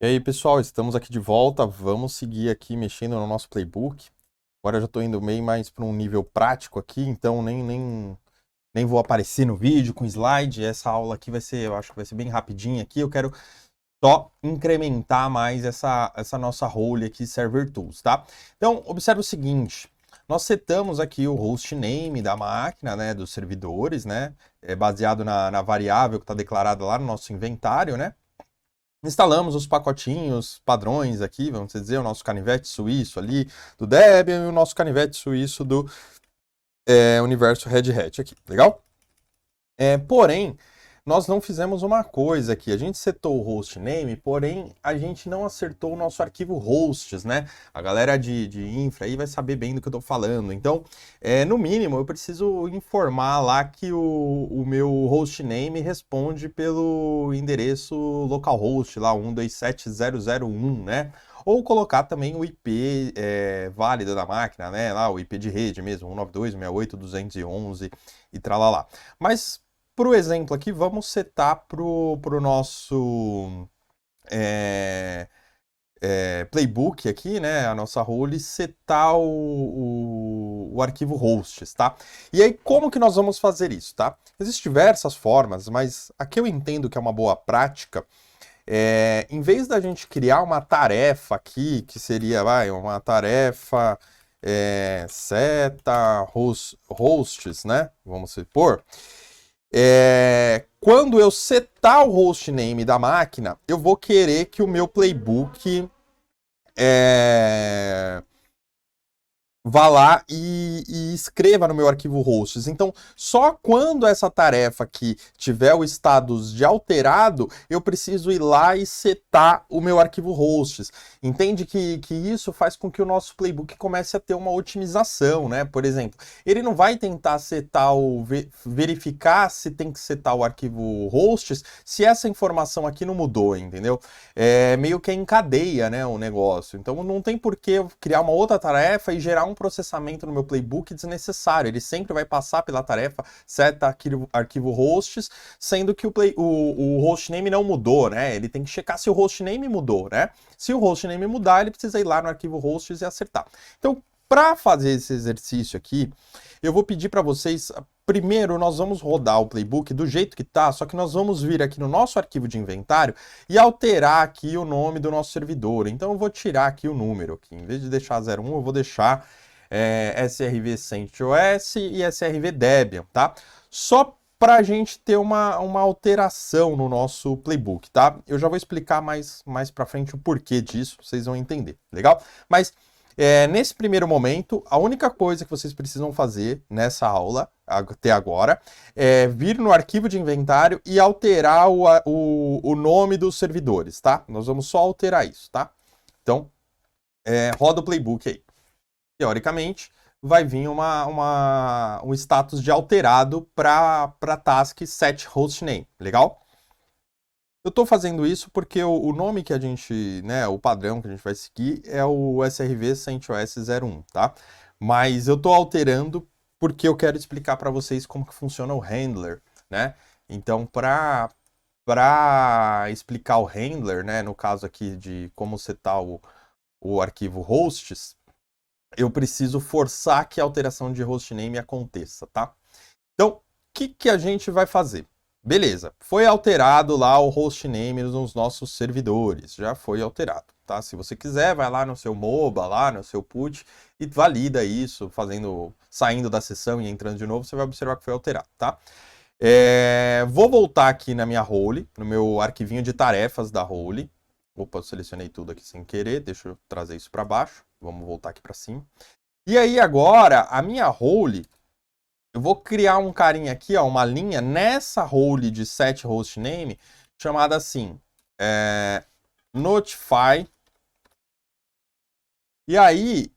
E aí, pessoal, estamos aqui de volta. Vamos seguir aqui mexendo no nosso playbook. Agora eu já estou indo meio mais para um nível prático aqui, então nem vou aparecer no vídeo com slide. Essa aula aqui vai ser, eu acho que vai ser bem rapidinha aqui. Eu quero só incrementar mais essa nossa role aqui, Server Tools, tá? Então, observe o seguinte. Nós setamos aqui o hostname da máquina, né, dos servidores, né, baseado na variável que está declarada lá no nosso inventário, né? Instalamos os pacotinhos padrões aqui, vamos dizer, o nosso canivete suíço ali do Debian e o nosso canivete suíço do universo Red Hat aqui, legal? Porém, nós não fizemos uma coisa aqui. A gente setou o hostname, porém a gente não acertou o nosso arquivo hosts, né? A galera de infra aí vai saber bem do que eu tô falando. Então, no mínimo, eu preciso informar lá que o meu hostname responde pelo endereço localhost lá, 127.0.0.1, né? Ou colocar também o IP válido da máquina, né? Lá, o IP de rede mesmo, 192.168.211 e tralalá. Mas para o exemplo aqui, vamos setar para o nosso playbook aqui, né, a nossa role, setar o arquivo hosts, tá? E aí, como que nós vamos fazer isso, tá? Existem diversas formas, mas aqui eu entendo que é uma boa prática. Em vez da gente criar uma tarefa aqui, que seria, uma tarefa seta hosts, né? Vamos supor. Quando eu setar o hostname da máquina, eu vou querer que o meu playbook é, vá lá e escreva no meu arquivo hosts. Então, só quando essa tarefa aqui tiver o status de alterado, eu preciso ir lá e setar o meu arquivo hosts. Entende que isso faz com que o nosso playbook comece a ter uma otimização, né? Por exemplo, ele não vai tentar setar verificar se tem que setar o arquivo hosts se essa informação aqui não mudou, entendeu? Meio que encadeia, né, o negócio. Então não tem por que eu criar uma outra tarefa e gerar um processamento no meu playbook desnecessário. Ele sempre vai passar pela tarefa seta arquivo hosts, sendo que o hostname não mudou, né? Ele tem que checar se o hostname mudou, né? Se o hostname mudar, ele precisa ir lá no arquivo hosts e acertar. Então, para fazer esse exercício aqui, eu vou pedir para vocês. Primeiro, nós vamos rodar o playbook do jeito que tá, só que nós vamos vir aqui no nosso arquivo de inventário e alterar aqui o nome do nosso servidor. Então, eu vou tirar aqui o número aqui. Em vez de deixar 01, eu vou deixar SRV CentOS e SRV Debian, tá? Só para a gente ter uma alteração no nosso playbook, tá? Eu já vou explicar mais para frente o porquê disso, vocês vão entender, legal? Mas nesse primeiro momento, a única coisa que vocês precisam fazer nessa aula, até agora, é vir no arquivo de inventário e alterar o nome dos servidores, tá? Nós vamos só alterar isso, tá? Então, roda o playbook aí. Teoricamente, vai vir um status de alterado para task set hostname, legal? Eu estou fazendo isso porque o nome que a gente, né, o padrão que a gente vai seguir é o SRV CentOS 01, tá? Mas eu estou alterando porque eu quero explicar para vocês como que funciona o handler, né? Então, para explicar o handler, né, no caso aqui de como setar o arquivo hosts, eu preciso forçar que a alteração de hostname aconteça, tá? Então, o que a gente vai fazer? Beleza, foi alterado lá o hostname nos nossos servidores, já foi alterado, tá? Se você quiser, vai lá no seu MOBA, lá no seu put e valida isso, saindo da sessão e entrando de novo, você vai observar que foi alterado, tá? Vou voltar aqui na minha role, no meu arquivinho de tarefas da role. Opa, eu selecionei tudo aqui sem querer, deixa eu trazer isso para baixo. Vamos voltar aqui para cima. E aí agora, a minha role, eu vou criar um carinha aqui, ó, uma linha nessa role de set hostname, chamada assim, notify. E aí,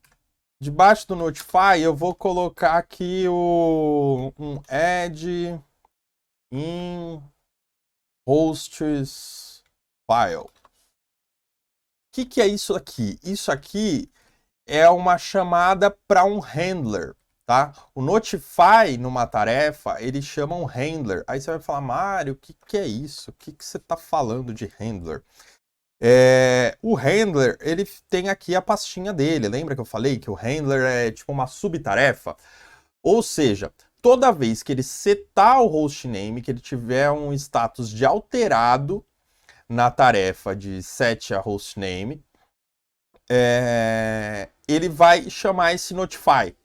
debaixo do notify, eu vou colocar aqui um add in hosts file. O que é isso aqui? Isso aqui é uma chamada para um handler, tá? O notify numa tarefa, ele chama um handler. Aí você vai falar, Mário, o que é isso? O que você está falando de handler? O handler, ele tem aqui a pastinha dele. Lembra que eu falei que o handler é tipo uma subtarefa? Ou seja, toda vez que ele setar o hostname, que ele tiver um status de alterado na tarefa de set a hostname, ele vai chamar esse notify.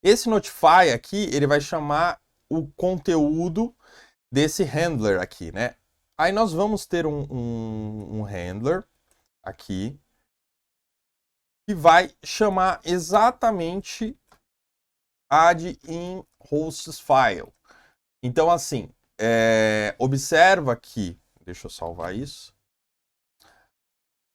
Esse notify aqui, ele vai chamar o conteúdo desse handler aqui, né? Aí nós vamos ter um handler aqui que vai chamar exatamente add in hosts file. Então, assim, observa que, deixa eu salvar isso.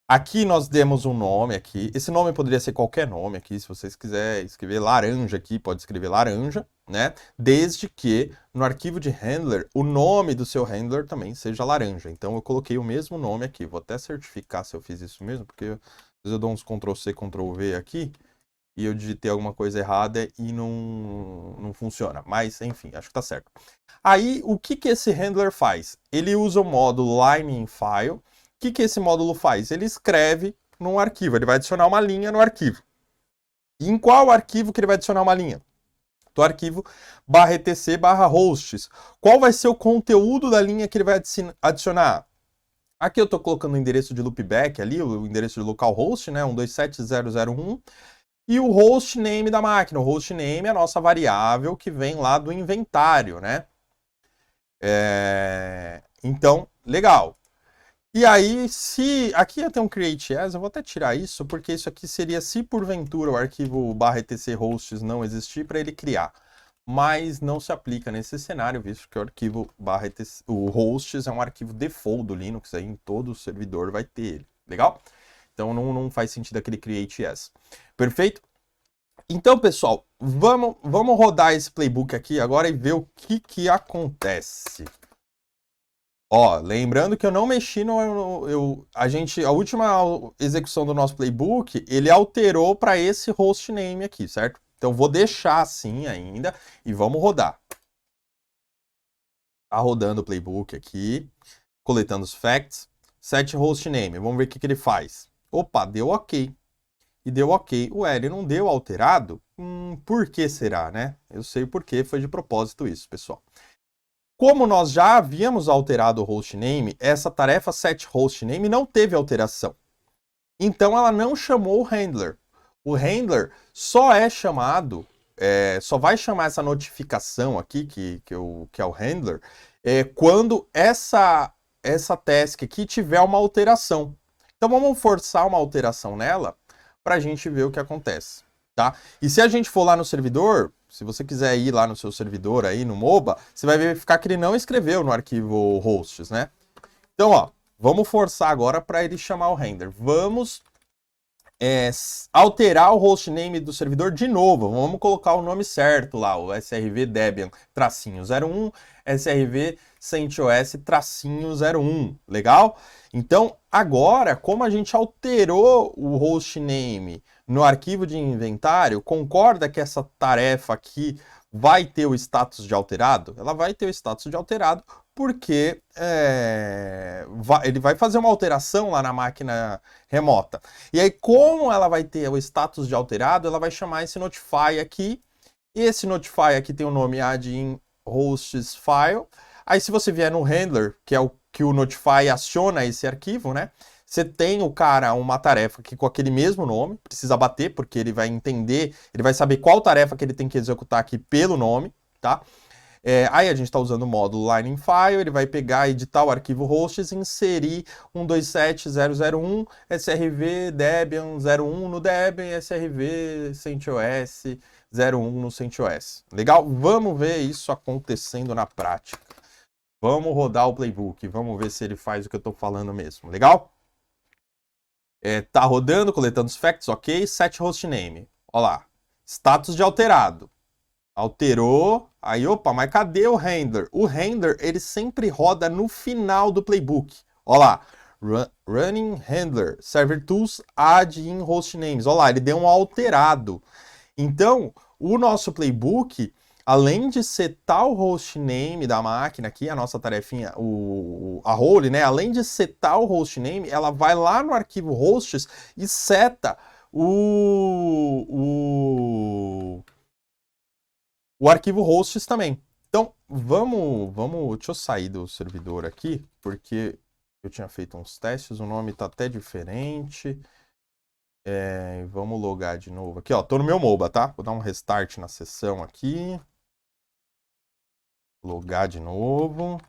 Aqui nós demos um nome aqui. Esse nome poderia ser qualquer nome aqui. Se vocês quiserem escrever laranja aqui, pode escrever laranja, né? Desde que no arquivo de handler, o nome do seu handler também seja laranja. Então eu coloquei o mesmo nome aqui. Vou até certificar se eu fiz isso mesmo, porque às vezes eu dou uns Ctrl+C, Ctrl+V aqui e eu digitei alguma coisa errada e não funciona. Mas, enfim, acho que tá certo. Aí, o que esse handler faz? Ele usa o módulo line_in_file. O que esse módulo faz? Ele escreve num arquivo, ele vai adicionar uma linha no arquivo. E em qual arquivo que ele vai adicionar uma linha? Do arquivo /etc/hosts. Qual vai ser o conteúdo da linha que ele vai adicionar? Aqui eu estou colocando o endereço de loopback ali, o endereço de localhost, né, 127.0.0.1, e o hostname da máquina. O hostname é a nossa variável que vem lá do inventário, né? Então, legal. E aí, se aqui eu tenho um create as, eu vou até tirar isso, porque isso aqui seria se porventura o arquivo /etc hosts não existir para ele criar. Mas não se aplica nesse cenário, visto que o arquivo /etc, o hosts é um arquivo default do Linux, aí em todo servidor vai ter ele. Legal? Então não faz sentido aquele create as. Perfeito? Então, pessoal, vamos rodar esse playbook aqui agora e ver o que acontece. Ó, lembrando que eu não mexi a última execução do nosso playbook, ele alterou para esse hostname aqui, certo? Então vou deixar assim ainda e vamos rodar. Tá rodando o playbook aqui, coletando os facts, set hostname, vamos ver o que ele faz. Opa, deu ok. E deu ok. Ué, ele não deu alterado? Por que será, né? Eu sei por que, foi de propósito isso, pessoal. Como nós já havíamos alterado o hostname, essa tarefa set hostname não teve alteração. Então ela não chamou o handler. O handler só é chamado, só vai chamar essa notificação aqui, que é o handler, quando essa task aqui tiver uma alteração. Então vamos forçar uma alteração nela para a gente ver o que acontece. Tá? E se a gente for lá no servidor, se você quiser ir lá no seu servidor aí no MOBA, você vai verificar que ele não escreveu no arquivo hosts, né? Então, ó, vamos forçar agora para ele chamar o render. Vamos alterar o hostname do servidor de novo. Vamos colocar o nome certo lá, o srv debian-01, srv CentOS-01, legal? Então, agora, como a gente alterou o hostname no arquivo de inventário, concorda que essa tarefa aqui vai ter o status de alterado? Ela vai ter o status de alterado porque ele vai fazer uma alteração lá na máquina remota. E aí, como ela vai ter o status de alterado, ela vai chamar esse notify aqui. Esse notify aqui tem o nome add in hosts file. Aí, se você vier no handler, que é o que o notify aciona esse arquivo, né? Você tem o cara uma tarefa aqui com aquele mesmo nome, precisa bater, porque ele vai entender, ele vai saber qual tarefa que ele tem que executar aqui pelo nome, tá? Aí a gente está usando o módulo line_in_file, ele vai pegar, editar o arquivo hosts e inserir 127.0.0.1 srv debian 01 no debian srv CentOS 01 no CentOS. Legal? Vamos ver isso acontecendo na prática. Vamos rodar o playbook, vamos ver se ele faz o que eu estou falando mesmo. Legal? Tá rodando, coletando os facts, ok. Set hostname. Olha lá. Status de alterado. Alterou. Aí, opa, mas cadê o handler? O handler, ele sempre roda no final do playbook. Olha lá. Running handler. Server tools add in hostnames. Olha lá, ele deu um alterado. Então, o nosso playbook além de setar o hostname da máquina aqui, a nossa tarefinha, a role, né? Além de setar o hostname, ela vai lá no arquivo hosts e seta o arquivo hosts também. Então, deixa eu sair do servidor aqui, porque eu tinha feito uns testes, o nome tá até diferente. Vamos logar de novo aqui, ó. Tô no meu MOBA, tá? Vou dar um restart na sessão aqui. Logar de novo.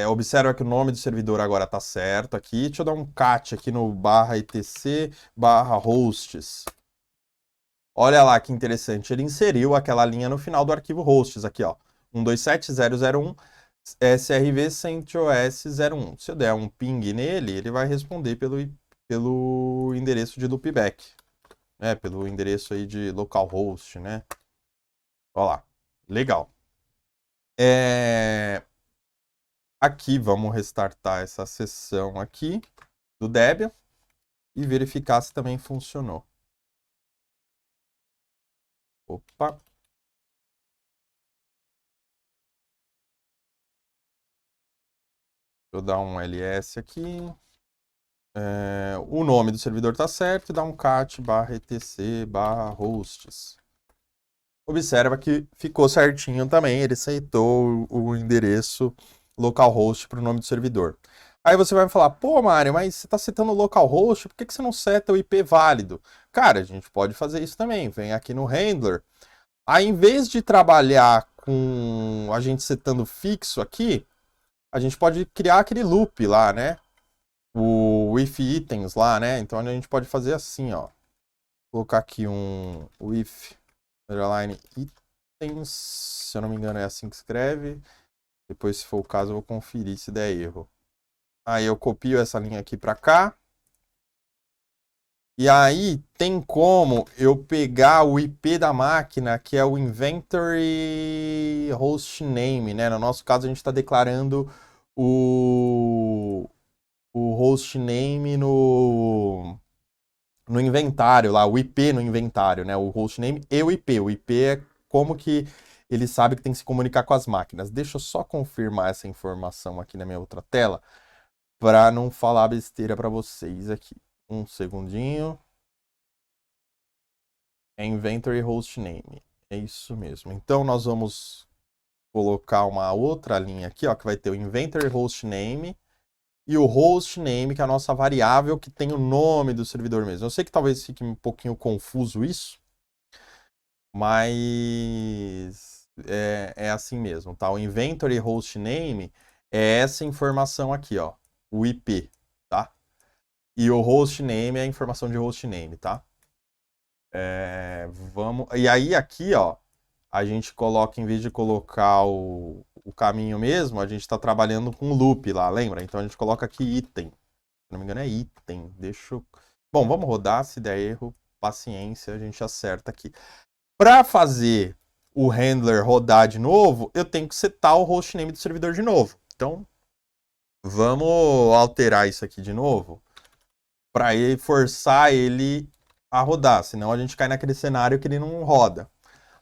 Observa que o nome do servidor agora tá certo aqui. Deixa eu dar um cat aqui no /etc/hosts. Olha lá que interessante. Ele inseriu aquela linha no final do arquivo hosts aqui, ó. 127.0.0.1 SRV CentOS 01. Se eu der um ping nele, ele vai responder pelo endereço de loopback, né? Pelo endereço aí de localhost, né? Olha lá. Legal. Aqui, vamos restartar essa sessão aqui do Debian e verificar se também funcionou. Opa. Deixa eu dar um ls aqui. O nome do servidor está certo e dá um cat /etc/hosts. Observa que ficou certinho também, ele aceitou o endereço localhost para o nome do servidor. Aí você vai me falar, pô, Mário, mas você está setando localhost, por que você não seta o IP válido? Cara, a gente pode fazer isso também. Vem aqui no handler. Aí, em vez de trabalhar com a gente setando fixo aqui, a gente pode criar aquele loop lá, né? O if itens lá, né? Então a gente pode fazer assim, ó. Colocar aqui um if underline itens, se eu não me engano é assim que escreve. Depois, se for o caso, eu vou conferir se der erro. Aí eu copio essa linha aqui para cá. E aí tem como eu pegar o IP da máquina, que é o inventory hostname, né? No nosso caso, a gente está declarando o hostname no inventário lá, o IP no inventário, né? O hostname e o IP. O IP é como que ele sabe que tem que se comunicar com as máquinas. Deixa eu só confirmar essa informação aqui na minha outra tela, para não falar besteira para vocês aqui. Um segundinho. É inventory hostname. É isso mesmo. Então nós vamos colocar uma outra linha aqui, ó, que vai ter o inventory hostname e o hostname, que é a nossa variável que tem o nome do servidor mesmo. Eu sei que talvez fique um pouquinho confuso isso, mas é assim mesmo, tá? O inventory hostname é essa informação aqui, ó, o IP, tá? E o hostname é a informação de hostname, tá? E aí aqui, ó, a gente coloca, em vez de colocar o caminho mesmo, a gente está trabalhando com loop lá, lembra? Então a gente coloca aqui item. Se não me engano é item. Deixa eu... Bom, vamos rodar, se der erro, paciência, a gente acerta aqui. Para fazer o handler rodar de novo, eu tenho que setar o hostname do servidor de novo. Então, vamos alterar isso aqui de novo para forçar ele a rodar, senão a gente cai naquele cenário que ele não roda.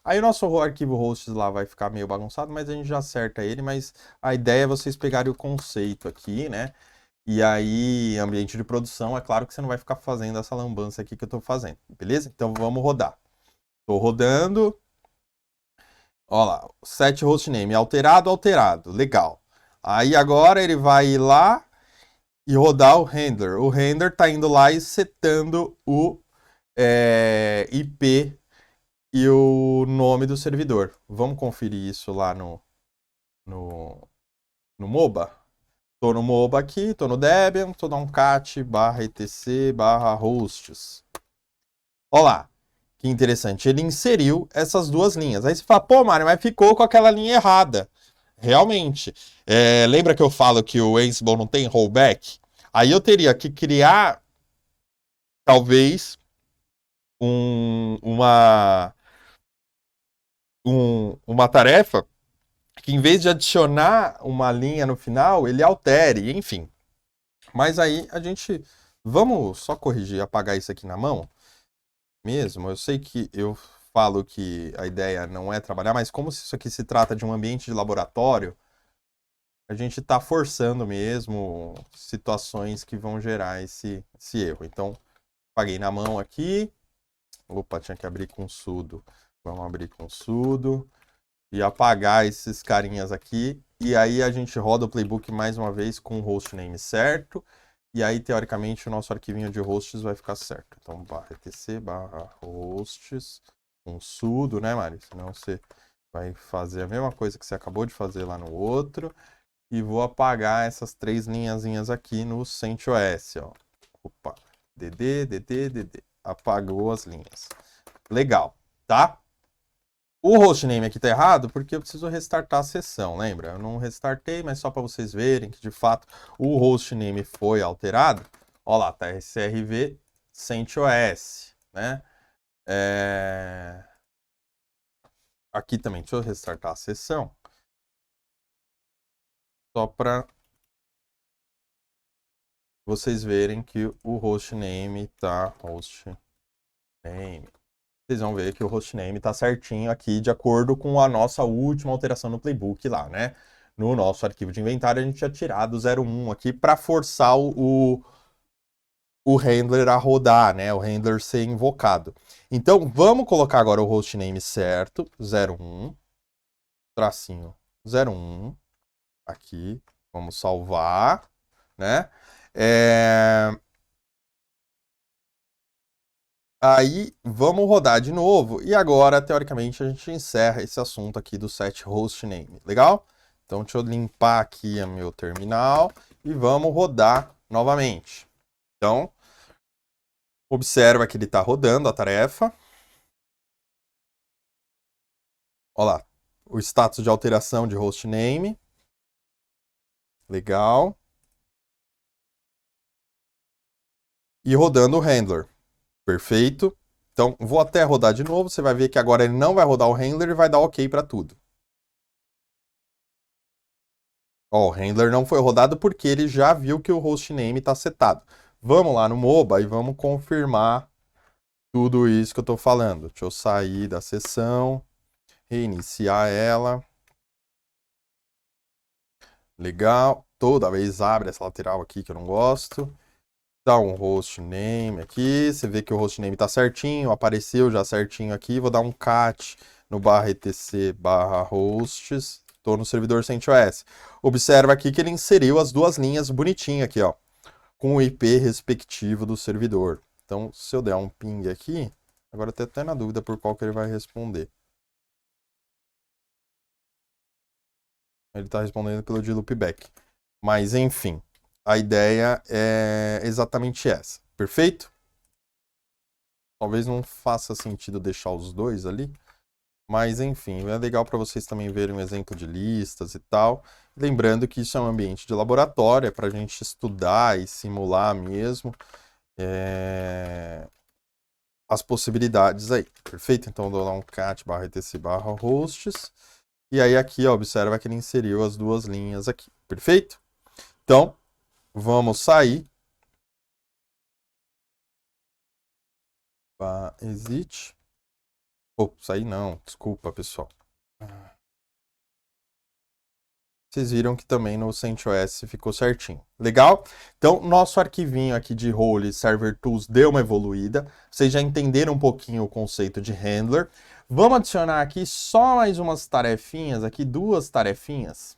Aí o nosso arquivo hosts lá vai ficar meio bagunçado, mas a gente já acerta ele, mas a ideia é vocês pegarem o conceito aqui, né? E aí, ambiente de produção, é claro que você não vai ficar fazendo essa lambança aqui que eu tô fazendo, beleza? Então vamos rodar. Tô rodando. Ó lá, set hostname, alterado, alterado, legal. Aí agora ele vai ir lá e rodar o handler. O handler tá indo lá e setando o IP e o nome do servidor. Vamos conferir isso lá no MOBA. Tô no MOBA aqui, tô no Debian, tô no um cat /etc/hosts. Olha lá, que interessante. Ele inseriu essas duas linhas. Aí você fala, pô, Mário, mas ficou com aquela linha errada. Realmente. Lembra que eu falo que o Ansible não tem rollback? Aí eu teria que criar, talvez, uma tarefa que, em vez de adicionar uma linha no final, ele altere, enfim. Mas aí a gente... Vamos só corrigir, apagar isso aqui na mão mesmo. Eu sei que eu falo que a ideia não é trabalhar, mas como isso aqui se trata de um ambiente de laboratório, a gente está forçando mesmo situações que vão gerar esse erro. Então, paguei na mão aqui. Opa, tinha que abrir com sudo. Vamos abrir com sudo. E apagar esses carinhas aqui. E aí a gente roda o playbook mais uma vez com o hostname certo. E aí, teoricamente, o nosso arquivinho de hosts vai ficar certo. Então, /etc/hosts com sudo, né, Mari? Senão você vai fazer a mesma coisa que você acabou de fazer lá no outro. E vou apagar essas 3 linhazinhas aqui no CentOS, ó. Opa, dd. Apagou as linhas. Legal, tá? O hostname aqui tá errado porque eu preciso restartar a sessão, lembra? Eu não restartei, mas só para vocês verem que de fato o hostname foi alterado. Ó lá, tá SRV CentOS, né? Aqui também, deixa eu restartar a sessão. Só para vocês verem que o hostname tá hostname. Vocês vão ver que o hostname tá certinho aqui, de acordo com a nossa última alteração no playbook lá, né? No nosso arquivo de inventário, a gente tinha tirado o 01 aqui para forçar o handler a rodar, né? O handler ser invocado. Então, vamos colocar agora o hostname certo, 01, tracinho 01, aqui, vamos salvar, né? Aí, vamos rodar de novo. E agora, teoricamente, a gente encerra esse assunto aqui do set hostname. Legal? Então, deixa eu limpar aqui o meu terminal e vamos rodar novamente. Então, observa que ele está rodando a tarefa. Olha lá, o status de alteração de hostname. Legal. E rodando o handler. Perfeito. Então, vou até rodar de novo. Você vai ver que agora ele não vai rodar o handler e vai dar OK para tudo. Ó, o handler não foi rodado porque ele já viu que o hostname está setado. Vamos lá no MOBA e vamos confirmar tudo isso que eu estou falando. Deixa eu sair da sessão, reiniciar ela. Legal. Toda vez abre essa lateral aqui que eu não gosto. Dá um hostname aqui. Você vê que o hostname está certinho, apareceu já certinho aqui. Vou dar um cat no /etc/hosts. Estou no servidor CentOS. Observa aqui que ele inseriu as duas linhas bonitinho aqui, ó, com o IP respectivo do servidor. Então, se eu der um ping aqui, agora eu tô até na dúvida por qual que ele vai responder. Ele está respondendo pelo de loopback. Mas, enfim, a ideia é exatamente essa. Perfeito? Talvez não faça sentido deixar os dois ali. Mas, enfim, é legal para vocês também verem um exemplo de listas e tal. Lembrando que isso é um ambiente de laboratório, é para a gente estudar e simular mesmo as possibilidades aí. Perfeito? Então, eu dou lá um cat /etc/hosts. E aí aqui, ó, observa que ele inseriu as duas linhas aqui. Perfeito? Então, vamos sair. Exit. Sair não, desculpa, pessoal. Vocês viram que também no CentOS ficou certinho. Legal? Então, nosso arquivinho aqui de role server tools deu uma evoluída. Vocês já entenderam um pouquinho o conceito de handler. Vamos adicionar aqui só mais umas tarefinhas, aqui 2 tarefinhas,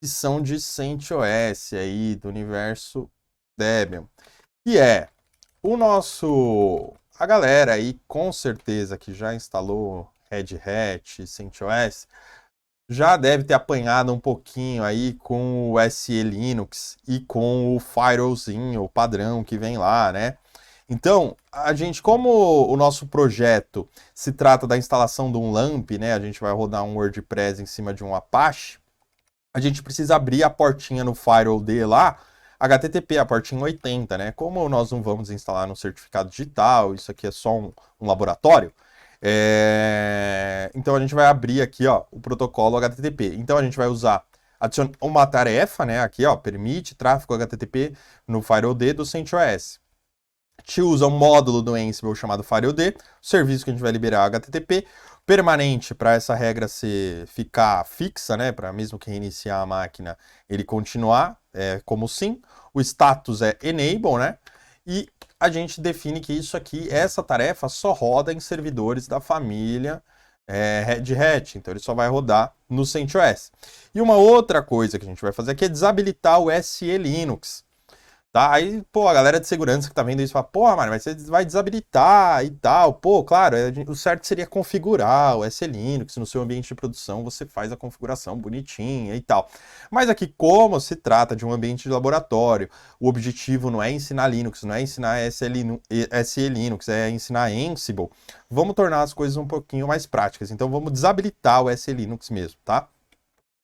que são de CentOS aí, do universo Debian. Que é a galera aí, com certeza, que já instalou Red Hat, CentOS, já deve ter apanhado um pouquinho aí com o SE Linux e com o firewallzinho, o padrão que vem lá, né? Então, a gente, como o nosso projeto se trata da instalação de um LAMP, né? A gente vai rodar um WordPress em cima de um Apache, a gente precisa abrir a portinha no firewall D lá, HTTP, a portinha 80, né? Como nós não vamos instalar no certificado digital, isso aqui é só um laboratório, então a gente vai abrir aqui, ó, o protocolo HTTP. Então a gente vai usar, adicionar uma tarefa, né? Aqui, ó, permite tráfego HTTP no firewall D do CentOS. gente usa um módulo do Ansible chamado FileD, o serviço que a gente vai liberar HTTP, permanente para essa regra ficar fixa, né, para mesmo que reiniciar a máquina, ele continuar como sim. O status é enable, né, e a gente define que isso aqui, essa tarefa só roda em servidores da família Red Hat, então ele só vai rodar no CentOS. E uma outra coisa que a gente vai fazer aqui é desabilitar o SE Linux. Tá? Aí, pô, a galera de segurança que tá vendo isso fala, pô, mano, mas você vai desabilitar e tal. Pô, claro, o certo seria configurar o SE Linux no seu ambiente de produção, você faz a configuração bonitinha e tal. Mas aqui, como se trata de um ambiente de laboratório, o objetivo não é ensinar Linux, não é ensinar SE Linux, é ensinar Ansible, vamos tornar as coisas um pouquinho mais práticas. Então, vamos desabilitar o SE Linux mesmo, tá?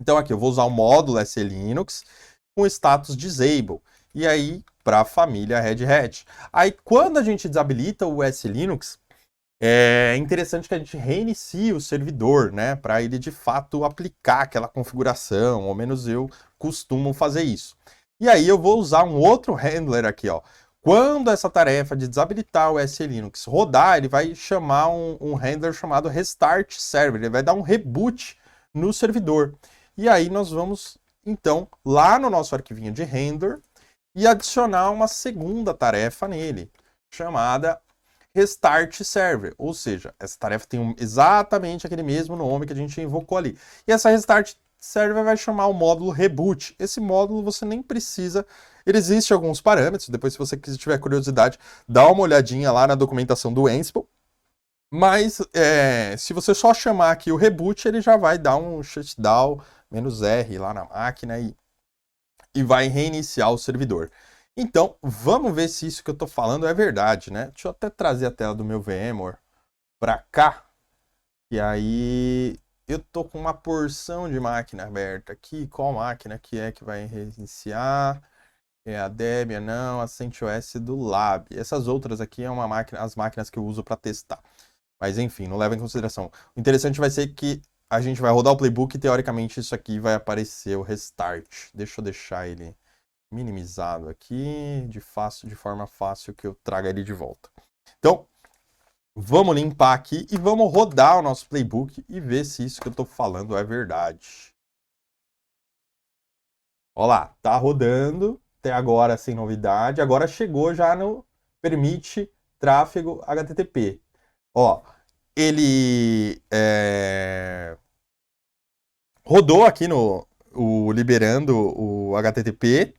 Então, aqui, eu vou usar o módulo SE Linux com status disable. E aí, para a família Red Hat. Aí, quando a gente desabilita o SLinux, é interessante que a gente reinicie o servidor, né? Para ele, de fato, aplicar aquela configuração. Ao menos eu costumo fazer isso. E aí, eu vou usar um outro handler aqui, ó. Quando essa tarefa de desabilitar o SLinux rodar, ele vai chamar um handler chamado Restart Server. Ele vai dar um reboot no servidor. E aí, nós vamos, então, lá no nosso arquivinho de handler, e adicionar uma segunda tarefa nele, chamada Restart Server. Ou seja, essa tarefa tem exatamente aquele mesmo nome que a gente invocou ali. E essa Restart Server vai chamar o módulo Reboot. Esse módulo você nem precisa... Ele existe alguns parâmetros, depois se você tiver curiosidade, dá uma olhadinha lá na documentação do Ansible. Mas se você só chamar aqui o Reboot, ele já vai dar um shutdown "-r" lá na máquina e vai reiniciar o servidor. Então, vamos ver se isso que eu estou falando é verdade, né? Deixa eu até trazer a tela do meu VMware para cá. E aí, eu tô com uma porção de máquina aberta aqui. Qual máquina que é que vai reiniciar? É a Debian, não, a CentOS do Lab. Essas outras aqui é as máquinas que eu uso para testar. Mas enfim, não leva em consideração. O interessante vai ser que a gente vai rodar o playbook e teoricamente isso aqui vai aparecer o restart. Deixa eu deixar ele minimizado aqui, de forma fácil que eu traga ele de volta. Então, vamos limpar aqui e vamos rodar o nosso playbook e ver se isso que eu estou falando é verdade. Olha lá, tá rodando, até agora sem novidade. Agora chegou já no permite tráfego HTTP. Ó, ele rodou aqui liberando o HTTP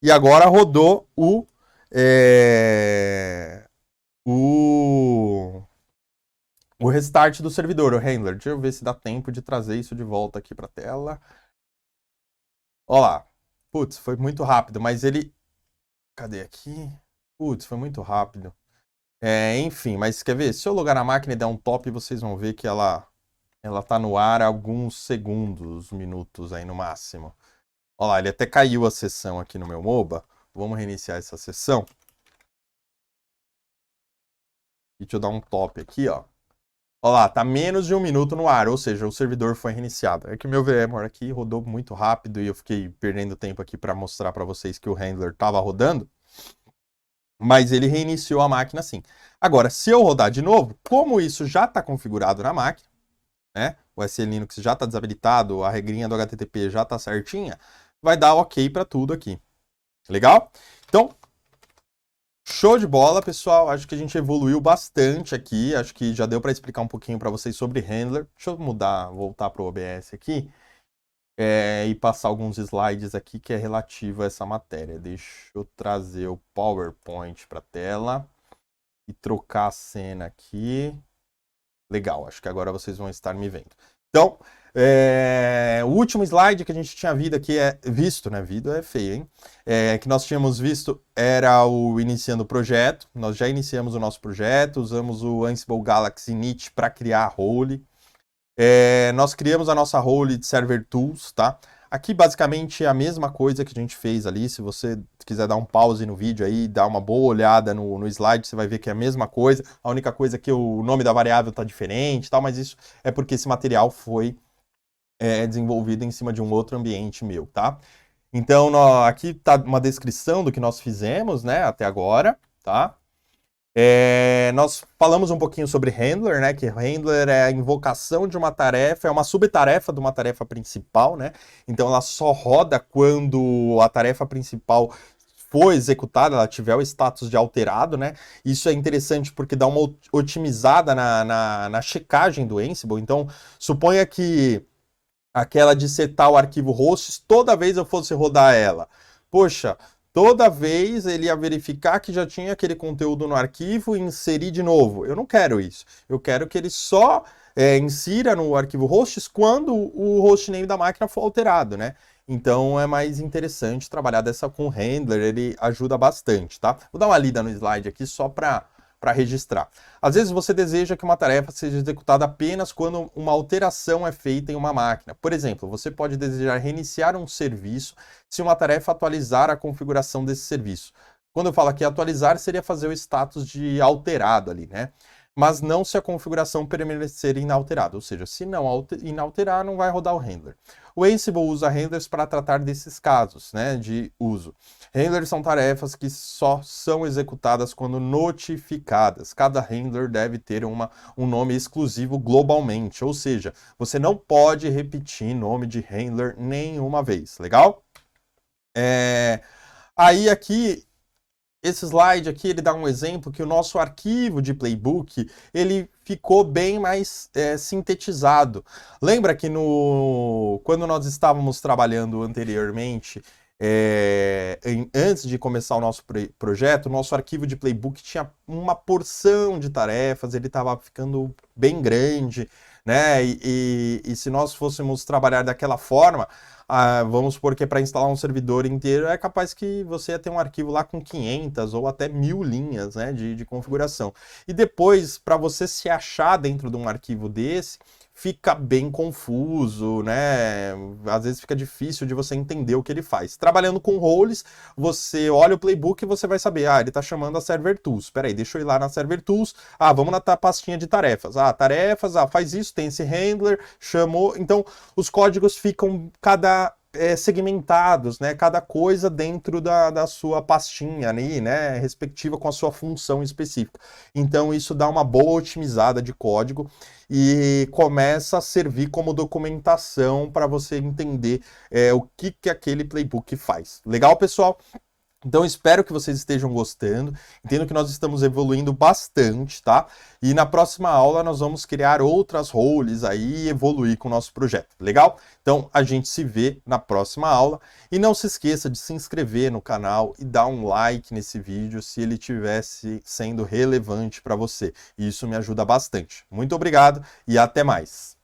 e agora rodou o restart do servidor, o handler. Deixa eu ver se dá tempo de trazer isso de volta aqui para a tela. Olha lá. Putz, foi muito rápido, mas ele... Cadê aqui? Putz, foi muito rápido. Enfim, mas quer ver? Se eu logar na máquina e der um top, vocês vão ver que ela tá no ar há alguns segundos, minutos aí no máximo. Olha lá, ele até caiu a sessão aqui no meu MOBA. Vamos reiniciar essa sessão. E deixa eu dar um top aqui, ó. Olha lá, tá menos de um minuto no ar, ou seja, o servidor foi reiniciado. É que o meu VMware aqui rodou muito rápido e eu fiquei perdendo tempo aqui para mostrar para vocês que o handler estava rodando. Mas ele reiniciou a máquina sim. Agora, se eu rodar de novo, como isso já está configurado na máquina, né? O SE Linux já está desabilitado, a regrinha do HTTP já está certinha, vai dar ok para tudo aqui. Legal? Então, show de bola, pessoal. Acho que a gente evoluiu bastante aqui. Acho que já deu para explicar um pouquinho para vocês sobre handler. Deixa eu voltar para o OBS aqui e passar alguns slides aqui que é relativo a essa matéria. Deixa eu trazer o PowerPoint para a tela e trocar a cena aqui. Legal, acho que agora vocês vão estar me vendo. Então, o último slide que a gente tinha visto, né? Visto é feio, hein? Que nós tínhamos visto era o iniciando o projeto. Nós já iniciamos o nosso projeto, usamos o Ansible Galaxy Init para criar a role. Nós criamos a nossa role de Server Tools, tá? Aqui, basicamente, é a mesma coisa que a gente fez ali. Se você quiser dar um pause no vídeo aí, dar uma boa olhada no slide, você vai ver que é a mesma coisa. A única coisa é que o nome da variável está diferente, tal, mas isso é porque esse material foi desenvolvido em cima de um outro ambiente meu, tá? Então, aqui está uma descrição do que nós fizemos, né, até agora, tá? Nós falamos um pouquinho sobre handler, né? Que handler é a invocação de uma tarefa, é uma subtarefa de uma tarefa principal, né? Então ela só roda quando a tarefa principal for executada, ela tiver o status de alterado, né? Isso é interessante porque dá uma otimizada na checagem do Ansible. Então, suponha que aquela de setar o arquivo hosts, toda vez eu fosse rodar ela. Poxa, toda vez ele ia verificar que já tinha aquele conteúdo no arquivo e inserir de novo. Eu não quero isso. Eu quero que ele só insira no arquivo hosts quando o hostname da máquina for alterado, né? Então é mais interessante trabalhar dessa com handler, ele ajuda bastante, tá? Vou dar uma lida no slide aqui só para registrar. Às vezes você deseja que uma tarefa seja executada apenas quando uma alteração é feita em uma máquina. Por exemplo, você pode desejar reiniciar um serviço se uma tarefa atualizar a configuração desse serviço. Quando eu falo aqui atualizar, seria fazer o status de alterado ali, né? Mas não se a configuração permanecer inalterada, ou seja, se não inalterar, não vai rodar o handler. O Ansible usa handlers para tratar desses casos, né, de uso. Handlers são tarefas que só são executadas quando notificadas. Cada handler deve ter um nome exclusivo globalmente, ou seja, você não pode repetir nome de handler nenhuma vez, legal? Aí aqui esse slide aqui, ele dá um exemplo que o nosso arquivo de playbook, ele ficou bem mais sintetizado. Lembra que quando nós estávamos trabalhando anteriormente, antes de começar o nosso projeto, o nosso arquivo de playbook tinha uma porção de tarefas, ele estava ficando bem grande, né? E se nós fôssemos trabalhar daquela forma, vamos supor que para instalar um servidor inteiro é capaz que você ia ter um arquivo lá com 500 ou até 1000 linhas, né, de configuração. E depois, para você se achar dentro de um arquivo desse, fica bem confuso, né? Às vezes fica difícil de você entender o que ele faz. Trabalhando com roles, você olha o playbook e você vai saber, ele está chamando a Server Tools. Espera aí, deixa eu ir lá na Server Tools. Vamos na pastinha de tarefas. Tarefas, faz isso, tem esse handler, chamou. Então, os códigos ficam segmentados, né? Cada coisa dentro da sua pastinha ali, né? Respectiva com a sua função específica. Então, isso dá uma boa otimizada de código e começa a servir como documentação para você entender o que aquele playbook faz. Legal, pessoal? Então, espero que vocês estejam gostando. Entendo que nós estamos evoluindo bastante, tá? E na próxima aula nós vamos criar outras roles aí e evoluir com o nosso projeto. Legal? Então, a gente se vê na próxima aula. E não se esqueça de se inscrever no canal e dar um like nesse vídeo se ele estivesse sendo relevante para você. Isso me ajuda bastante. Muito obrigado e até mais.